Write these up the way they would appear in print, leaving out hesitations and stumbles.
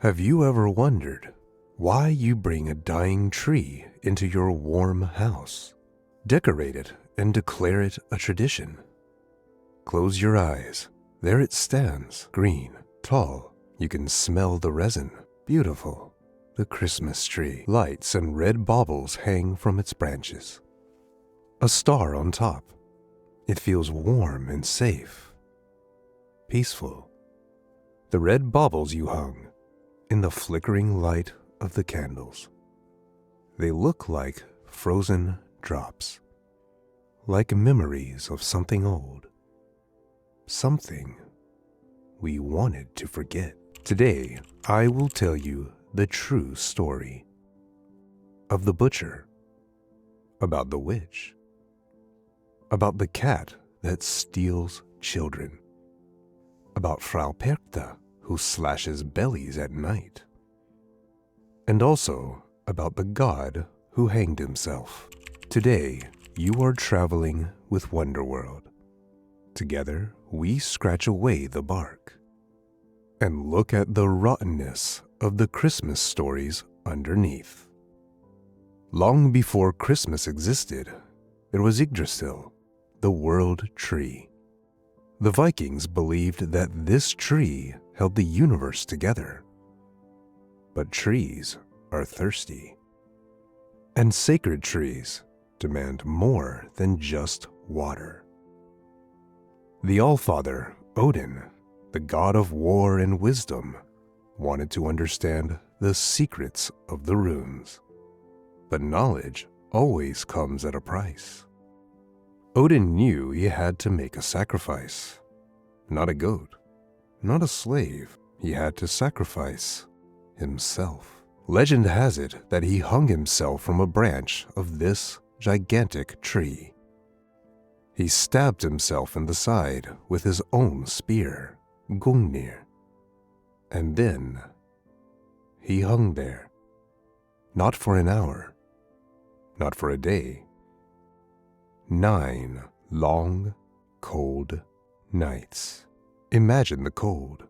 Have you ever wondered why you bring a dying tree into your warm house? Decorate it and declare it a tradition. Close your eyes. There it stands, green, tall. You can smell the resin. Beautiful. The Christmas tree. Lights and red baubles hang from its branches. A star on top. It feels warm and safe. Peaceful. The red baubles you hung in the flickering light of the candles. They look like frozen drops, like memories of something old, something we wanted to forget. Today, I will tell you the true story of the butcher, about the witch, about the cat that steals children, about Frau Perkta, who slashes bellies at night, and also about the god who hanged himself. Today, you are traveling with Wonderworld. Together, we scratch away the bark and look at the rottenness of the Christmas stories underneath. Long before Christmas existed, there was Yggdrasil, the world tree. The Vikings believed that this tree held the universe together. But trees are thirsty, and sacred trees demand more than just water. The Allfather, Odin, the god of war and wisdom, wanted to understand the secrets of the runes. But knowledge always comes at a price. Odin knew he had to make a sacrifice. Not a goat, not a slave. He had to sacrifice himself. Legend has it that he hung himself from a branch of this gigantic tree. He stabbed himself in the side with his own spear, Gungnir. And then he hung there, not for an hour, not for a day. 9 long, cold nights. Imagine the cold,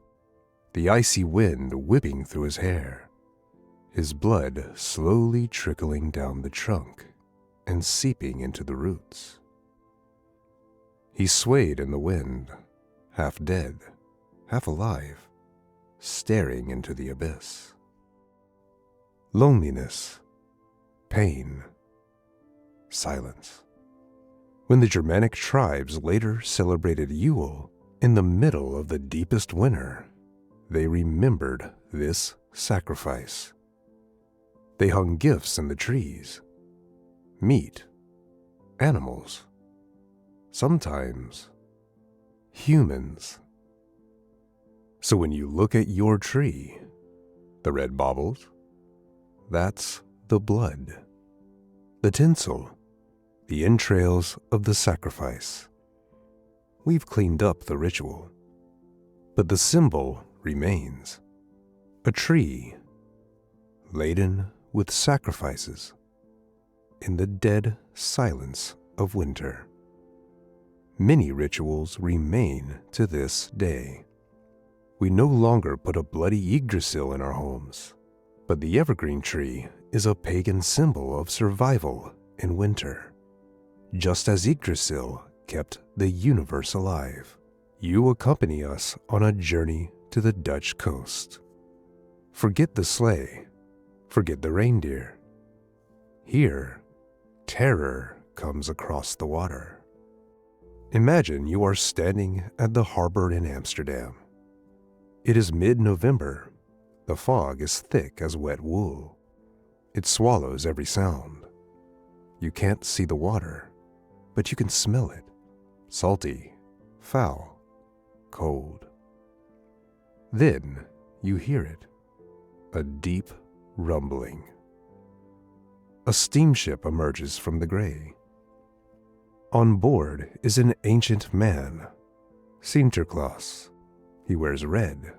the icy wind whipping through his hair, his blood slowly trickling down the trunk and seeping into the roots. He swayed in the wind, half dead, half alive, staring into the abyss. Loneliness, pain, silence. When the Germanic tribes later celebrated Yule in the middle of the deepest winter, they remembered this sacrifice. They hung gifts in the trees, meat, animals, sometimes humans. So when you look at your tree, the red baubles, that's the blood, the tinsel, the entrails of the sacrifice. We've cleaned up the ritual, but the symbol remains. A tree laden with sacrifices in the dead silence of winter. Many rituals remain to this day. We no longer put a bloody Yggdrasil in our homes, but the evergreen tree is a pagan symbol of survival in winter. Just as Yggdrasil kept the universe alive, you accompany us on a journey to the Dutch coast. Forget the sleigh, forget the reindeer. Here, terror comes across the water. Imagine you are standing at the harbor in Amsterdam. It is mid-November. The fog is thick as wet wool. It swallows every sound. You can't see the water, but you can smell it. Salty, foul, cold. Then you hear it, a deep rumbling. A steamship emerges from the gray. On board is an ancient man, Sinterklaas. He wears red,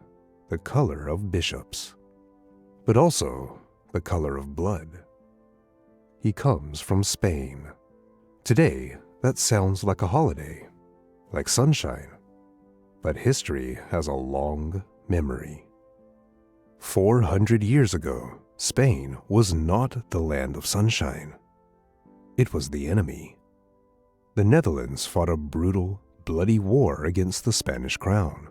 the color of bishops, but also the color of blood. He comes from Spain. Today, that sounds like a holiday, like sunshine, but history has a long memory. 400 years ago, Spain was not the land of sunshine. It was the enemy. The Netherlands fought a brutal, bloody war against the Spanish crown.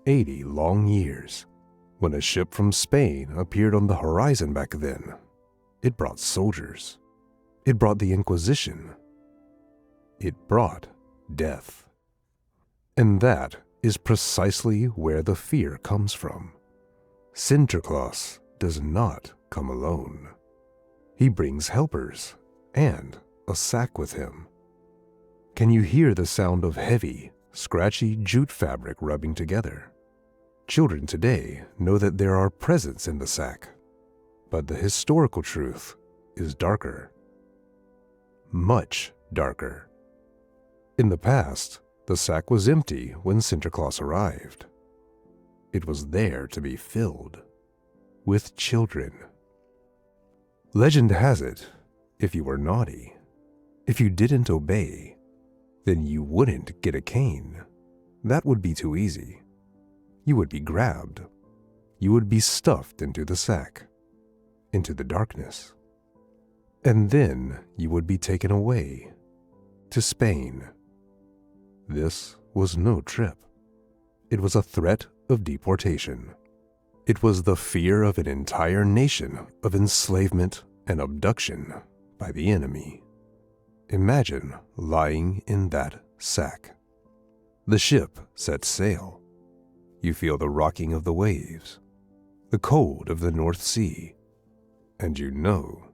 80 long years. When a ship from Spain appeared on the horizon back then, it brought soldiers. It brought the Inquisition. It brought death. And that is precisely where the fear comes from. Sinterklaas does not come alone. He brings helpers and a sack with him. Can you hear the sound of heavy, scratchy jute fabric rubbing together? Children today know that there are presents in the sack, but the historical truth is darker. Much darker. In the past, the sack was empty when Sinterklaas arrived. It was there to be filled with children. Legend has it, if you were naughty, if you didn't obey, then you wouldn't get a cane. That would be too easy. You would be grabbed. You would be stuffed into the sack, into the darkness. And then you would be taken away to Spain. This was no trip. It was a threat of deportation. It was the fear of an entire nation of enslavement and abduction by the enemy. Imagine lying in that sack. The ship sets sail. You feel the rocking of the waves, the cold of the North Sea, and you know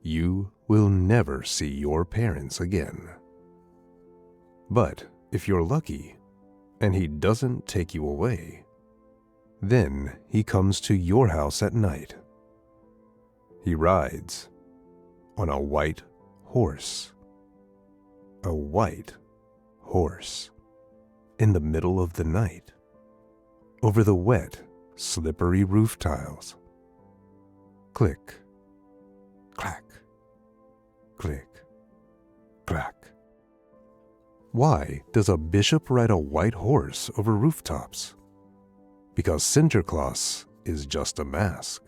you will never see your parents again. But if you're lucky and he doesn't take you away, then he comes to your house at night. He rides on a white horse. A white horse. In the middle of the night. Over the wet, slippery roof tiles. Click, clack, click, clack. Why does a bishop ride a white horse over rooftops? Because Sinterklaas is just a mask.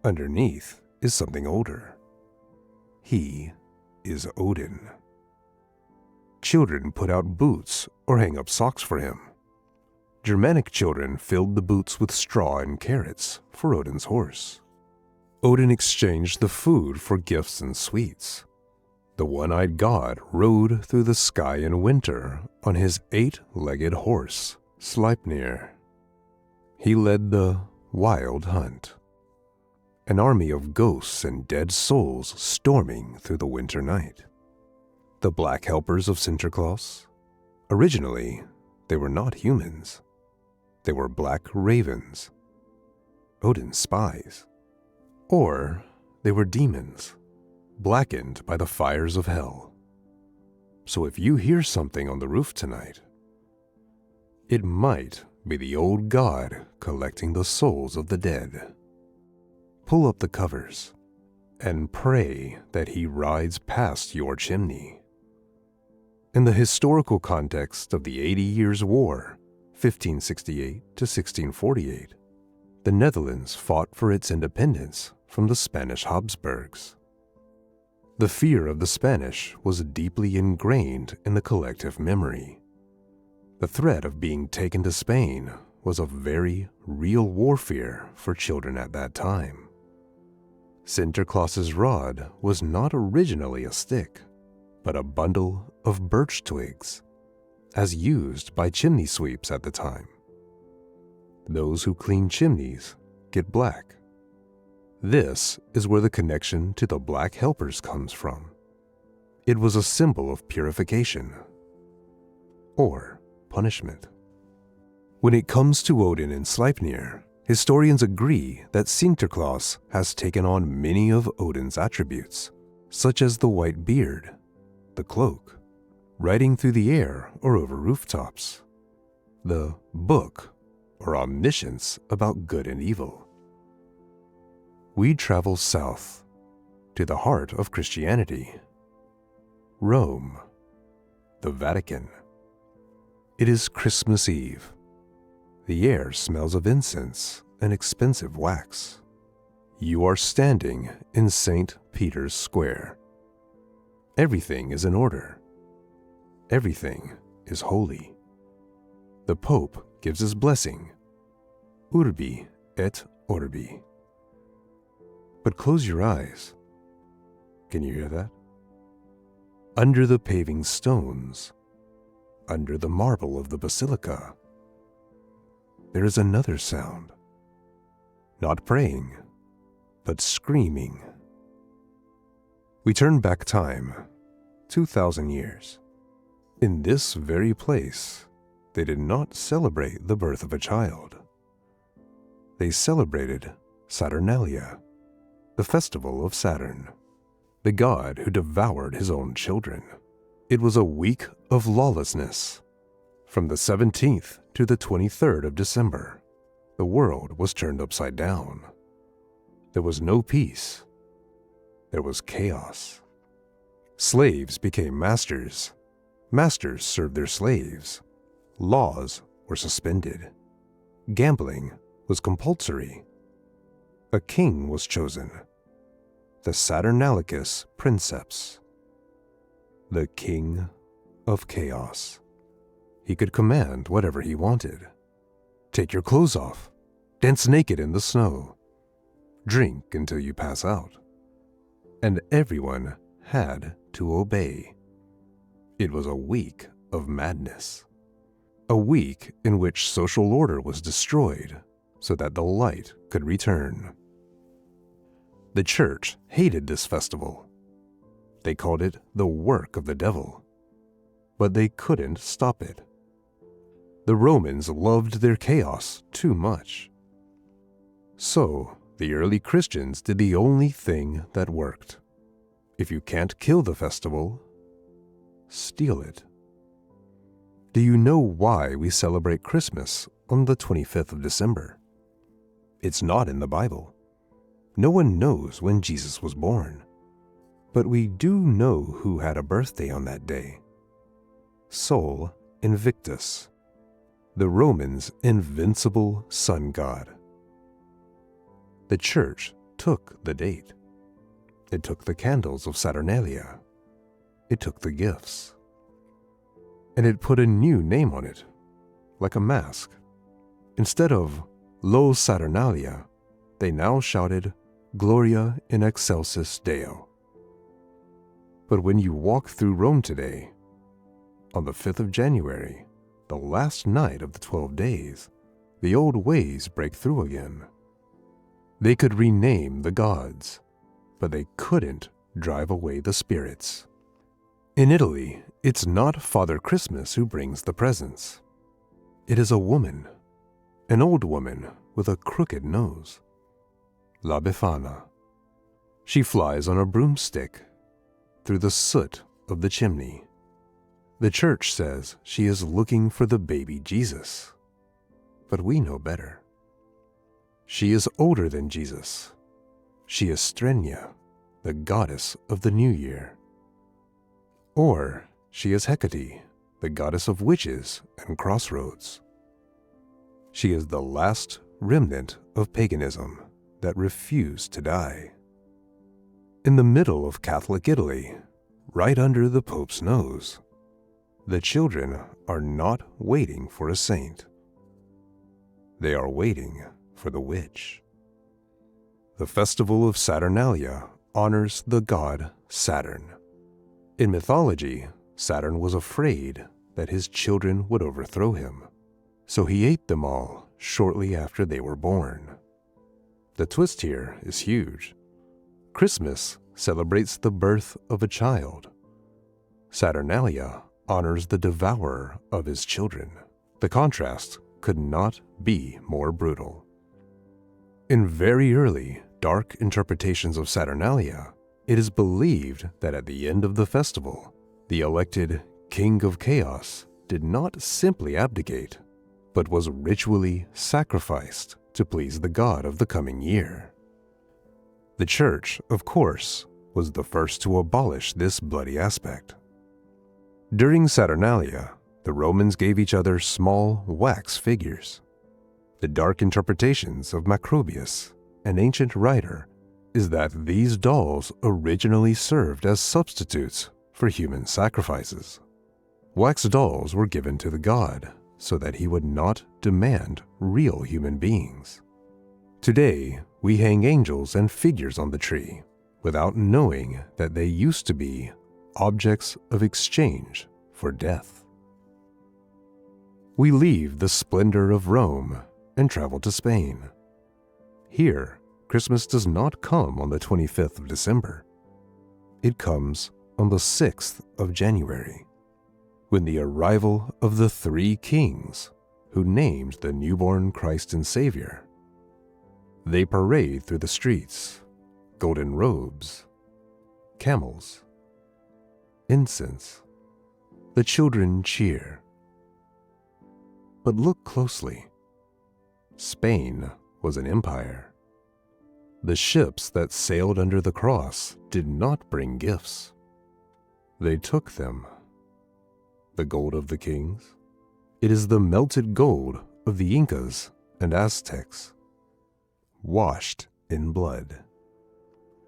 Underneath is something older. He is Odin. Children put out boots or hang up socks for him. Germanic children filled the boots with straw and carrots for Odin's horse. Odin exchanged the food for gifts and sweets. The one-eyed god rode through the sky in winter on his 8-legged horse, Sleipnir. He led the wild hunt, an army of ghosts and dead souls storming through the winter night. The black helpers of Sinterklaas? Originally, they were not humans. They were black ravens, Odin's spies. Or they were demons, blackened by the fires of hell. So if you hear something on the roof tonight, it might be the old god collecting the souls of the dead. Pull up the covers and pray that he rides past your chimney. In the historical context of the 80 Years' War, 1568 to 1648, the Netherlands fought for its independence from the Spanish Habsburgs. The fear of the Spanish was deeply ingrained in the collective memory. The threat of being taken to Spain was a very real warfare for children at that time. Sinterklaas's rod was not originally a stick, but a bundle of birch twigs, as used by chimney sweeps at the time. Those who clean chimneys get black. This is where the connection to the black helpers comes from. It was a symbol of purification or punishment. When it comes to Odin and Sleipnir, historians agree that Sinterklaas has taken on many of Odin's attributes, such as the white beard, the cloak, riding through the air or over rooftops, the book or omniscience about good and evil. We travel south to the heart of Christianity, Rome, the Vatican. It is Christmas Eve. The air smells of incense and expensive wax. You are standing in St. Peter's Square. Everything is in order. Everything is holy. The Pope gives his blessing, Urbi et Orbi. But close your eyes. Can you hear that? Under the paving stones, under the marble of the basilica, there is another sound. Not praying, but screaming. We turn back time 2,000 years. In this very place, they did not celebrate the birth of a child. They celebrated Saturnalia, the festival of Saturn, the god who devoured his own children. It was a week of lawlessness. From the 17th to the 23rd of December, the world was turned upside down. There was no peace. There was chaos. Slaves became masters. Masters served their slaves. Laws were suspended. Gambling was compulsory. A king was chosen, the Saturnalicus Princeps, the king of chaos. He could command whatever he wanted. Take your clothes off, dance naked in the snow, drink until you pass out. And everyone had to obey. It was a week of madness. A week in which social order was destroyed so that the light could return. The church hated this festival. They called it the work of the devil, but they couldn't stop it. The Romans loved their chaos too much. So the early Christians did the only thing that worked. If you can't kill the festival, steal it. Do you know why we celebrate Christmas on the 25th of December? It's not in the Bible. No one knows when Jesus was born. But we do know who had a birthday on that day. Sol Invictus, the Romans' invincible sun god. The church took the date. It took the candles of Saturnalia. It took the gifts. And it put a new name on it, like a mask. Instead of Lo Saturnalia, they now shouted Gloria in excelsis Deo. But when you walk through Rome today, on the 5th of January, the last night of the 12 days, the old ways break through again. They could rename the gods, but they couldn't drive away the spirits. In Italy, it's not Father Christmas who brings the presents. It is a woman, an old woman with a crooked nose. La Befana. She flies on a broomstick through the soot of the chimney. The church says she is looking for the baby Jesus, but we know better. She is older than Jesus. She is Strenia, the goddess of the new year. Or she is Hecate, the goddess of witches and crossroads. She is the last remnant of paganism that refused to die. In the middle of Catholic Italy, right under the Pope's nose, the children are not waiting for a saint. They are waiting for the witch. The festival of Saturnalia honors the god Saturn. In mythology, Saturn was afraid that his children would overthrow him, so he ate them all shortly after they were born. The twist here is huge. Christmas celebrates the birth of a child. Saturnalia honors the devourer of his children. The contrast could not be more brutal. In very early, dark interpretations of Saturnalia, it is believed that at the end of the festival, the elected King of Chaos did not simply abdicate, but was ritually sacrificed to please the god of the coming year. The church, of course, was the first to abolish this bloody aspect. During Saturnalia, the Romans gave each other small wax figures. The dark interpretations of Macrobius, an ancient writer, is that these dolls originally served as substitutes for human sacrifices. Wax dolls were given to the god so that he would not demand real human beings. Today, we hang angels and figures on the tree without knowing that they used to be objects of exchange for death. We leave the splendor of Rome and travel to Spain. Here, Christmas does not come on the 25th of December. It comes on the 6th of January, when the arrival of the three kings who named the newborn Christ and Savior. They parade through the streets, golden robes, camels, incense. The children cheer. But look closely. Spain was an empire. The ships that sailed under the cross did not bring gifts. They took them. The gold of the kings, it is the melted gold of the Incas and Aztecs, washed in blood.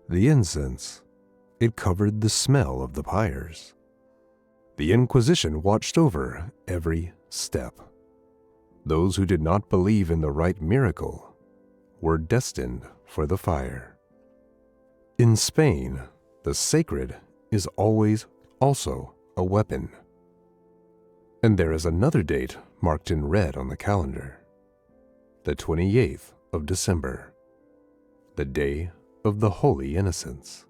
The incense, it covered the smell of the pyres. The Inquisition watched over every step. Those who did not believe in the right miracle were destined for the fire. In Spain, the sacred is always also a weapon. And there is another date marked in red on the calendar, the 28th of December, the day of the Holy Innocents.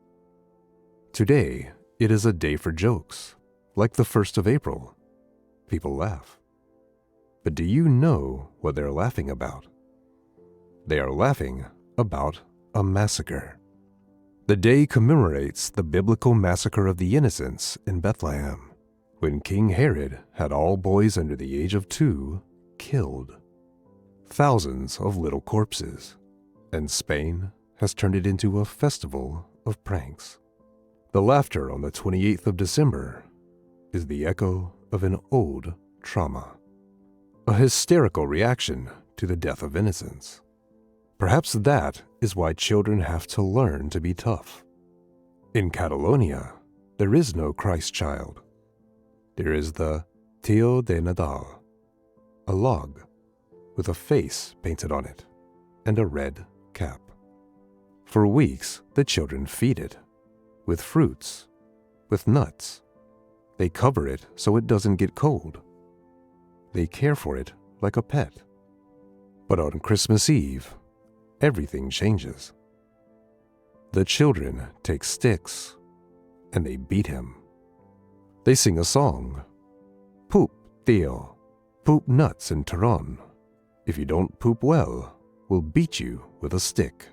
Today, it is a day for jokes, like the 1st of April. People laugh. But do you know what they're laughing about? They are laughing about a massacre. The day commemorates the biblical massacre of the innocents in Bethlehem, when King Herod had all boys under the age of 2 killed. Thousands of little corpses, and Spain has turned it into a festival of pranks. The laughter on the 28th of December is the echo of an old trauma, a hysterical reaction to the death of innocents. Perhaps that is why children have to learn to be tough. In Catalonia, there is no Christ child. There is the Tio de Nadal, a log with a face painted on it and a red cap. For weeks, the children feed it with fruits, with nuts. They cover it so it doesn't get cold. They care for it like a pet. But on Christmas Eve, everything changes. The children take sticks and they beat him. They sing a song. Poop, Theo. Poop nuts in Tehran. If you don't poop well, we'll beat you with a stick.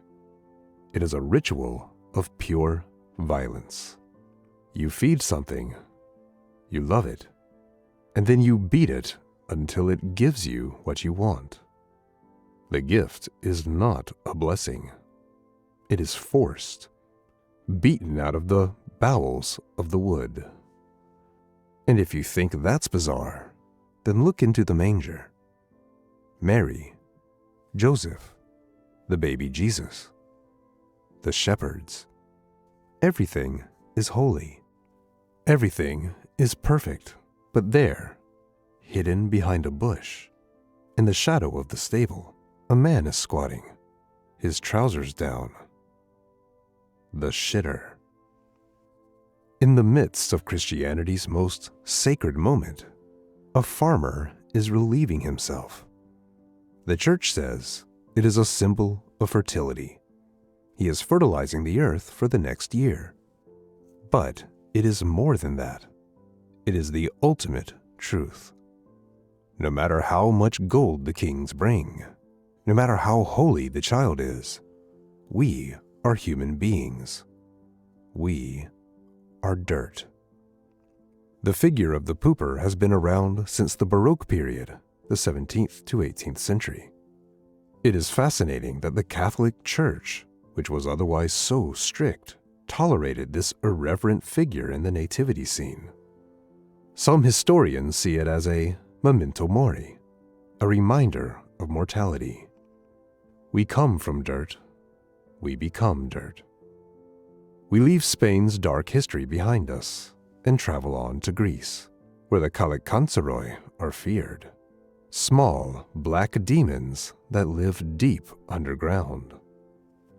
It is a ritual of pure violence. You feed something, you love it, and then you beat it until it gives you what you want. The gift is not a blessing. It is forced, beaten out of the bowels of the wood. And if you think that's bizarre, then look into the manger. Mary, Joseph, the baby Jesus, the shepherds. Everything is holy. Everything is perfect, but there, hidden behind a bush, in the shadow of the stable, a man is squatting, his trousers down. The shitter. In the midst of Christianity's most sacred moment, a farmer is relieving himself. The church says it is a symbol of fertility. He is fertilizing the earth for the next year. But it is more than that. It is the ultimate truth. No matter how much gold the kings bring, no matter how holy the child is, we are human beings. We are dirt. The figure of the pooper has been around since the Baroque period, the 17th to 18th century. It is fascinating that the Catholic Church, which was otherwise so strict, tolerated this irreverent figure in the nativity scene. Some historians see it as a memento mori, a reminder of mortality. We come from dirt. We become dirt. We leave Spain's dark history behind us and travel on to Greece, where the Kalikantzaroi are feared, small black demons that live deep underground.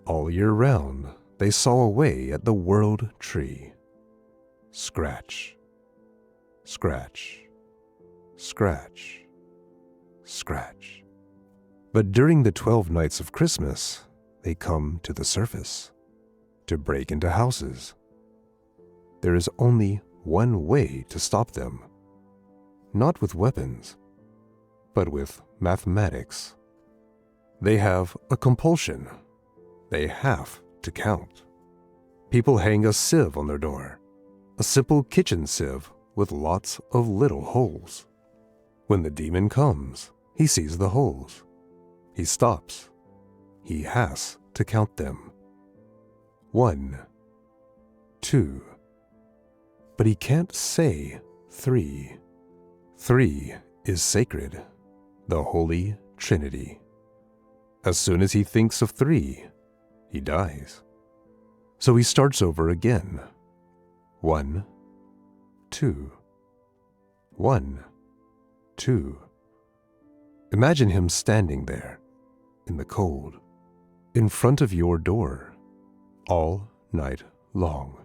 All year round, they saw away at the world tree. Scratch, scratch, scratch, scratch. But during the 12 nights of Christmas, they come to the surface to break into houses. There is only one way to stop them, not with weapons, but with mathematics. They have a compulsion. They have to count. People hang a sieve on their door, a simple kitchen sieve with lots of little holes. When the demon comes, he sees the holes. He stops. He has to count them. 1, 2. But he can't say 3. 3 is sacred, the Holy Trinity. As soon as he thinks of 3, he dies. So he starts over again. 1, 2. 1, 2. Imagine him standing there, in the cold, in front of your door, all night long,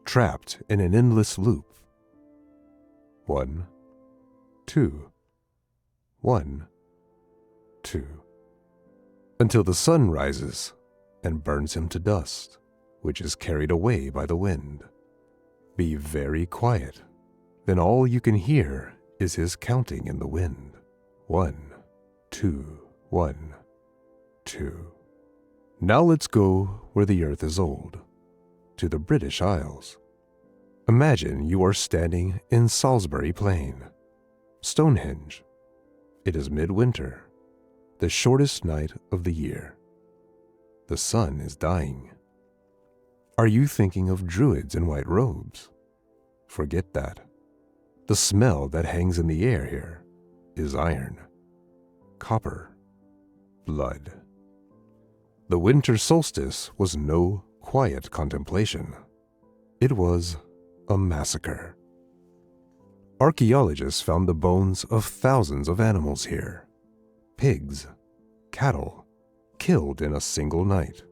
trapped in an endless loop. 1, 2. 1, 2. Until the sun rises and burns him to dust, which is carried away by the wind. Be very quiet. Then all you can hear is his counting in the wind. 1, 2, 1, 2. Now let's go where the earth is old, to the British Isles. Imagine you are standing in Salisbury Plain, Stonehenge. It is midwinter, the shortest night of the year. The sun is dying. Are you thinking of druids in white robes? Forget that. The smell that hangs in the air here is iron, copper, blood. The winter solstice was no quiet contemplation. It was a massacre. Archaeologists found the bones of thousands of animals here. Pigs, cattle, killed in a single night.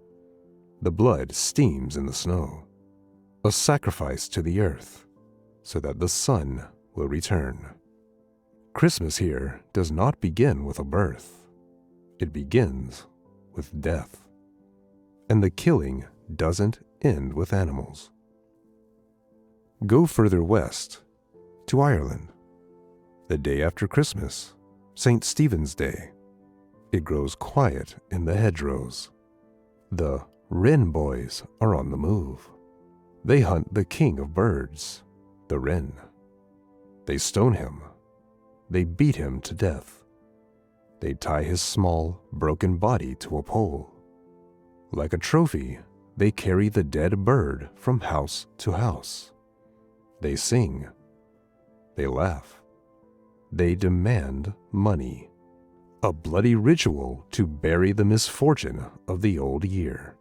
The blood steams in the snow. A sacrifice to the earth, so that the sun will return. Christmas here does not begin with a birth. It begins with death. And the killing doesn't end with animals. Go further west, to Ireland. The day after Christmas, St. Stephen's Day. It grows quiet in the hedgerows. The wren boys are on the move. They hunt the king of birds, the wren. They stone him. They beat him to death. They tie his small, broken body to a pole. Like a trophy, they carry the dead bird from house to house. They sing. They laugh. They demand money. A bloody ritual to bury the misfortune of the old year.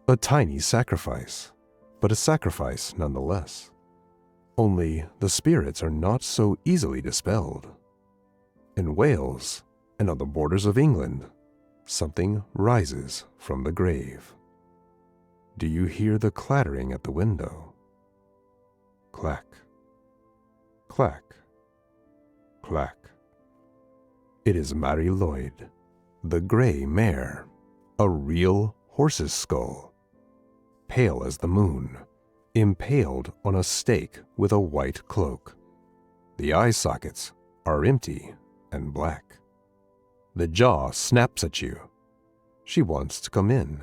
A tiny sacrifice, but a sacrifice nonetheless. Only the spirits are not so easily dispelled. In Wales and on the borders of England, something rises from the grave. Do you hear the clattering at the window? Clack, clack, clack. It is Mary Lloyd, the gray mare, a real horse's skull, pale as the moon, impaled on a stake with a white cloak. The eye sockets are empty and black. The jaw snaps at you. She wants to come in.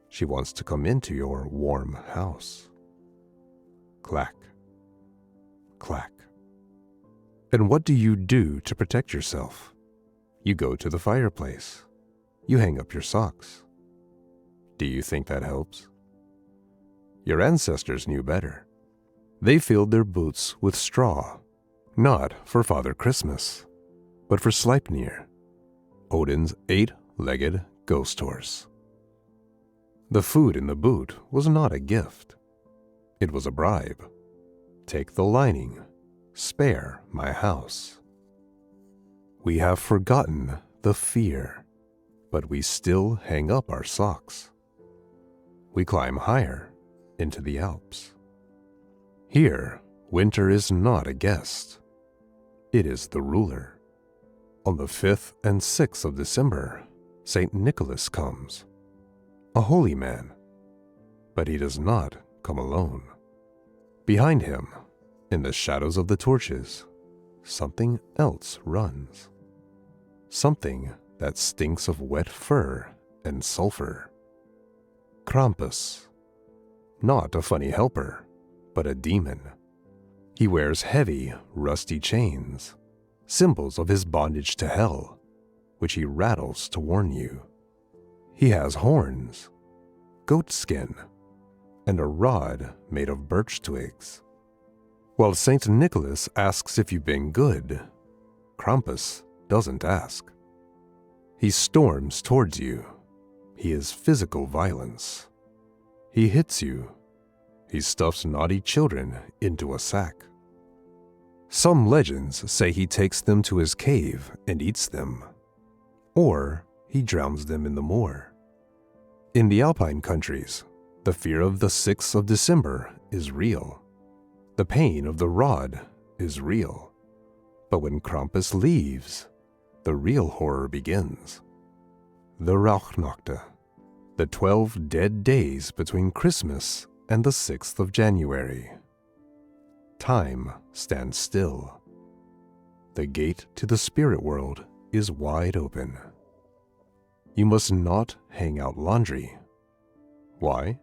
She wants to come into your warm house. Clack, clack. And what do you do to protect yourself? You go to the fireplace. You hang up your socks. Do you think that helps? Your ancestors knew better. They filled their boots with straw, not for Father Christmas, but for Sleipnir, Odin's 8-legged ghost horse. The food in the boot was not a gift. It was a bribe. Take the lining, spare my house. We have forgotten the fear, but we still hang up our socks. We climb higher into the Alps. Here, winter is not a guest. It is the ruler. On the 5th and 6th of December, St. Nicholas comes, a holy man, but he does not come alone. Behind him, in the shadows of the torches, something else runs. Something that stinks of wet fur and sulfur. Krampus. Not a funny helper, but a demon. He wears heavy, rusty chains, symbols of his bondage to hell, which he rattles to warn you. He has horns, goat skin, and a rod made of birch twigs. While St. Nicholas asks if you've been good, Krampus doesn't ask. He storms towards you. He is physical violence. He hits you. He stuffs naughty children into a sack. Some legends say he takes them to his cave and eats them, or he drowns them in the moor. In the Alpine countries, the fear of the 6th of December is real. The pain of the rod is real. But when Krampus leaves, the real horror begins. The Rauchnachte, the 12 dead days between Christmas and the 6th of January. Time stands still. The gate to the spirit world is wide open. You must not hang out laundry. Why?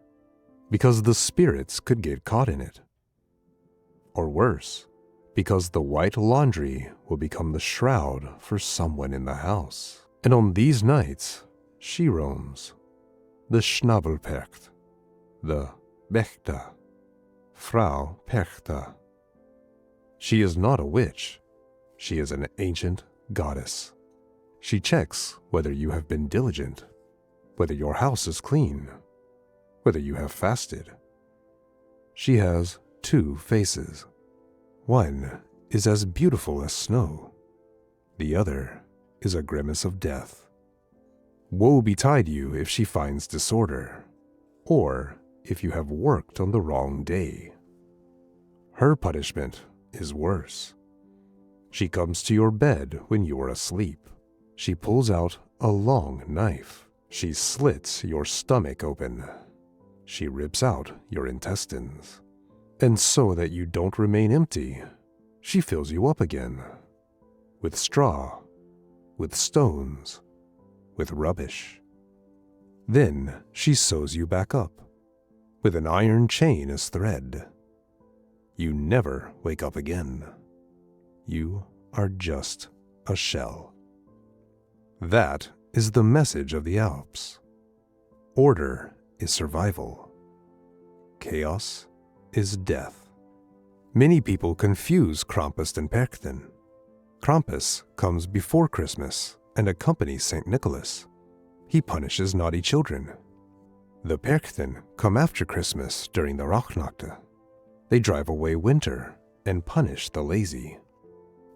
Because the spirits could get caught in it. Or worse, because the white laundry will become the shroud for someone in the house. And on these nights, she roams. The Schnabelpercht, the Bechta, Frau Perchta. She is not a witch. She is an ancient goddess. She checks whether you have been diligent, whether your house is clean, whether you have fasted. She has 2 faces. One is as beautiful as snow. The other is a grimace of death. Woe betide you if she finds disorder, or if you have worked on the wrong day. Her punishment is worse. She comes to your bed when you are asleep. She pulls out a long knife. She slits your stomach open. She rips out your intestines. And so that you don't remain empty, she fills you up again. With straw, with stones, with rubbish. Then she sews you back up, with an iron chain as thread. You never wake up again. You are just a shell. That is the message of the Alps. Order is survival. Chaos is death. Many people confuse Krampus and Perchten. Krampus comes before Christmas and accompanies St. Nicholas. He punishes naughty children. The Perchten come after Christmas during the Rauchnachte. They drive away winter and punish the lazy.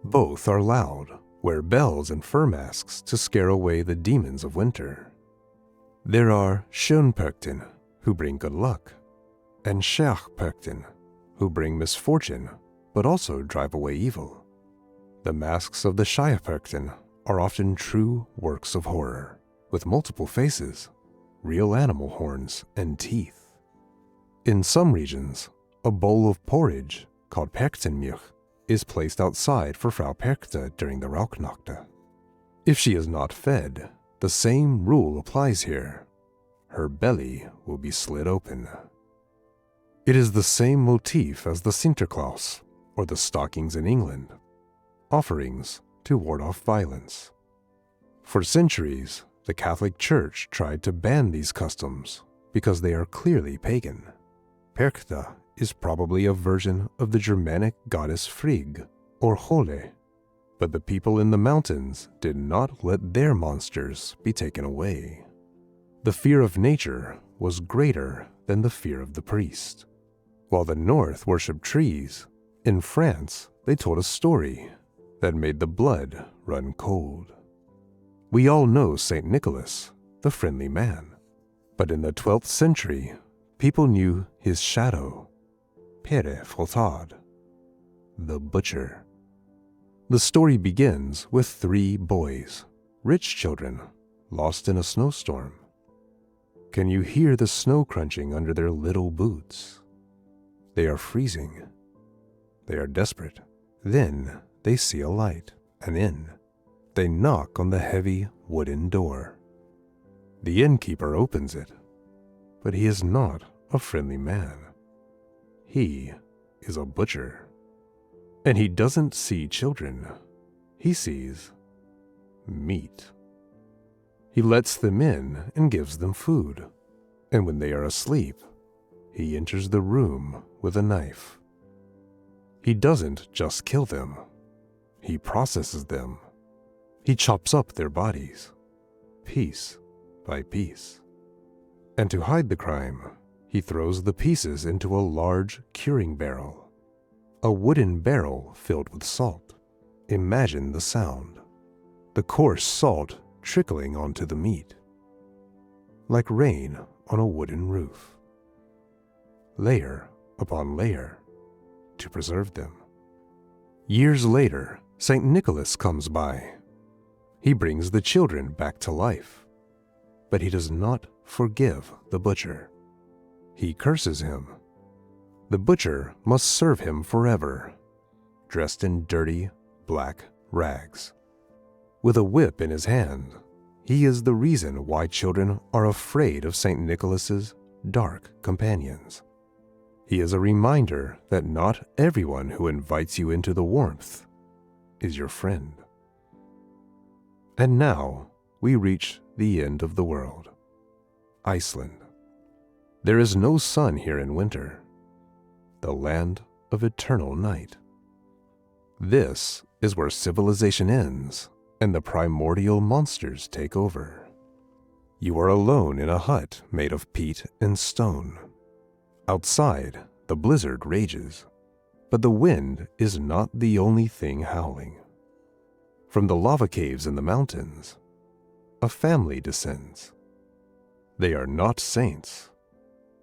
Both are loud, wear bells and fur masks to scare away the demons of winter. There are Schönperchten, who bring good luck, and Scherperchten, who bring misfortune but also drive away evil. The masks of the Schierperchten are often true works of horror, with multiple faces, real animal horns, and teeth. In some regions, a bowl of porridge, called Perchtenmilch, is placed outside for Frau Perchta during the Rauchnachte. If she is not fed, the same rule applies here. Her belly will be slit open. It is the same motif as the Sinterklaas, or the stockings in England, offerings to ward off violence. For centuries, the Catholic Church tried to ban these customs because they are clearly pagan. Perchta is probably a version of the Germanic goddess Frigg, or Hole. But the people in the mountains did not let their monsters be taken away. The fear of nature was greater than the fear of the priest. While the north worshipped trees, in France they told a story that made the blood run cold. We all know Saint Nicholas, the friendly man, but in the 12th century, people knew his shadow, Pere Frottard, the butcher. The story begins with 3 boys, rich children, lost in a snowstorm. Can you hear the snow crunching under their little boots? They are freezing. They are desperate. Then they see a light, an inn. They knock on the heavy wooden door. The innkeeper opens it, but he is not a friendly man. He is a butcher. And he doesn't see children. He sees meat. He lets them in and gives them food. And when they are asleep, he enters the room with a knife. He doesn't just kill them. He processes them. He chops up their bodies, piece by piece. And to hide the crime, he throws the pieces into a large curing barrel. A wooden barrel filled with salt. Imagine the sound. The coarse salt trickling onto the meat, like rain on a wooden roof, layer upon layer, to preserve them. Years later, St. Nicholas comes by. He brings the children back to life, but he does not forgive the butcher. He curses him. The butcher must serve him forever, dressed in dirty, black rags. With a whip in his hand, he is the reason why children are afraid of St. Nicholas's dark companions. He is a reminder that not everyone who invites you into the warmth is your friend. And now we reach the end of the world, Iceland. There is no sun here in winter, the land of eternal night. This is where civilization ends and the primordial monsters take over. You are alone in a hut made of peat and stone. Outside, the blizzard rages, but the wind is not the only thing howling. From the lava caves in the mountains, a family descends. They are not saints.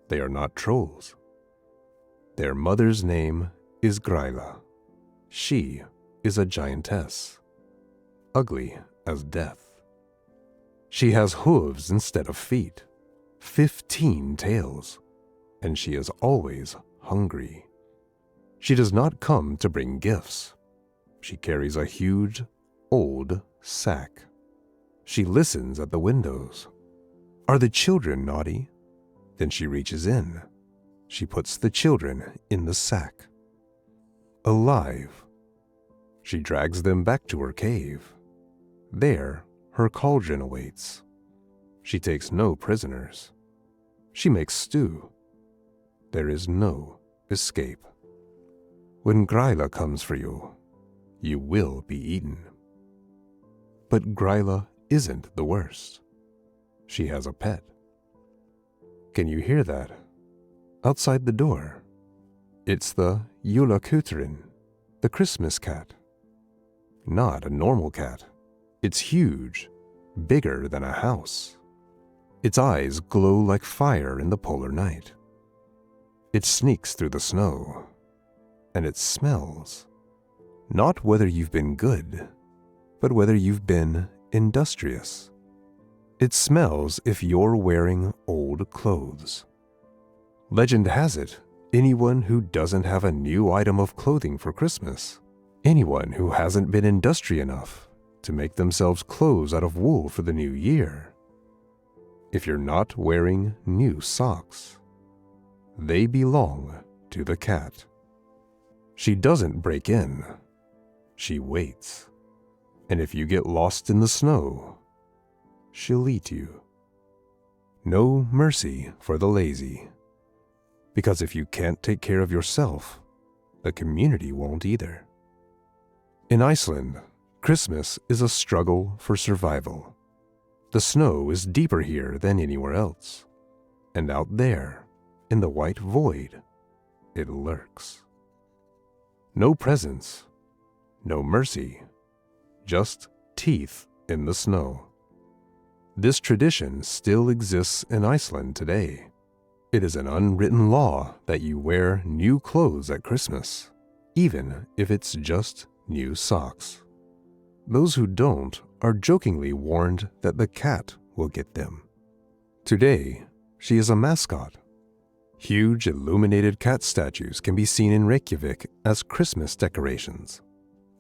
They are not trolls. Their mother's name is Gryla. She is a giantess, ugly as death. She has hooves instead of feet, 15 tails, and she is always hungry. She does not come to bring gifts. She carries a huge, old sack. She listens at the windows. Are the children naughty? Then she reaches in. She puts the children in the sack. Alive. She drags them back to her cave. There, her cauldron awaits. She takes no prisoners. She makes stew. There is no escape. When Gryla comes for you, you will be eaten. But Gryla isn't the worst. She has a pet. Can you hear that? Outside the door. It's the julekuteren, the Christmas cat. Not a normal cat. It's huge, bigger than a house. Its eyes glow like fire in the polar night. It sneaks through the snow, and it smells. Not whether you've been good, but whether you've been industrious. It smells if you're wearing old clothes. Legend has it, anyone who doesn't have a new item of clothing for Christmas, anyone who hasn't been industrious enough to make themselves clothes out of wool for the new year, if you're not wearing new socks, they belong to the cat. She doesn't break in. She waits. And if you get lost in the snow, she'll eat you. No mercy for the lazy. Because if you can't take care of yourself, the community won't either. In Iceland, Christmas is a struggle for survival. The snow is deeper here than anywhere else, and out there, in the white void, it lurks. No presents, no mercy, just teeth in the snow. This tradition still exists in Iceland today. It is an unwritten law that you wear new clothes at Christmas, even if it's just new socks. Those who don't are jokingly warned that the cat will get them. Today, she is a mascot. Huge illuminated cat statues can be seen in Reykjavik as Christmas decorations.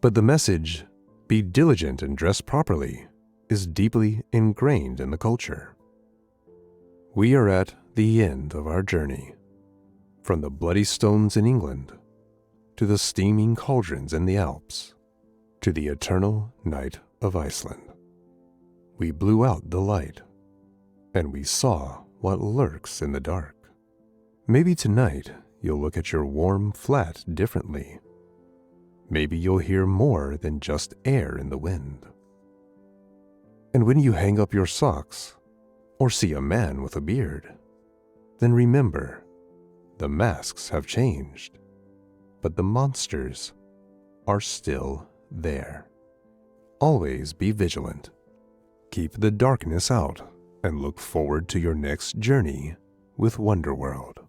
But the message, "Be diligent and dress properly," is deeply ingrained in the culture. We are at the end of our journey, from the bloody stones in England, to the steaming cauldrons in the Alps, to the eternal night of Iceland. We blew out the light, and we saw what lurks in the dark. Maybe tonight you'll look at your warm flat differently. Maybe you'll hear more than just air in the wind. And when you hang up your socks, or see a man with a beard, then remember, the masks have changed, but the monsters are still there. Always be vigilant. Keep the darkness out and look forward to your next journey with Wonderworld.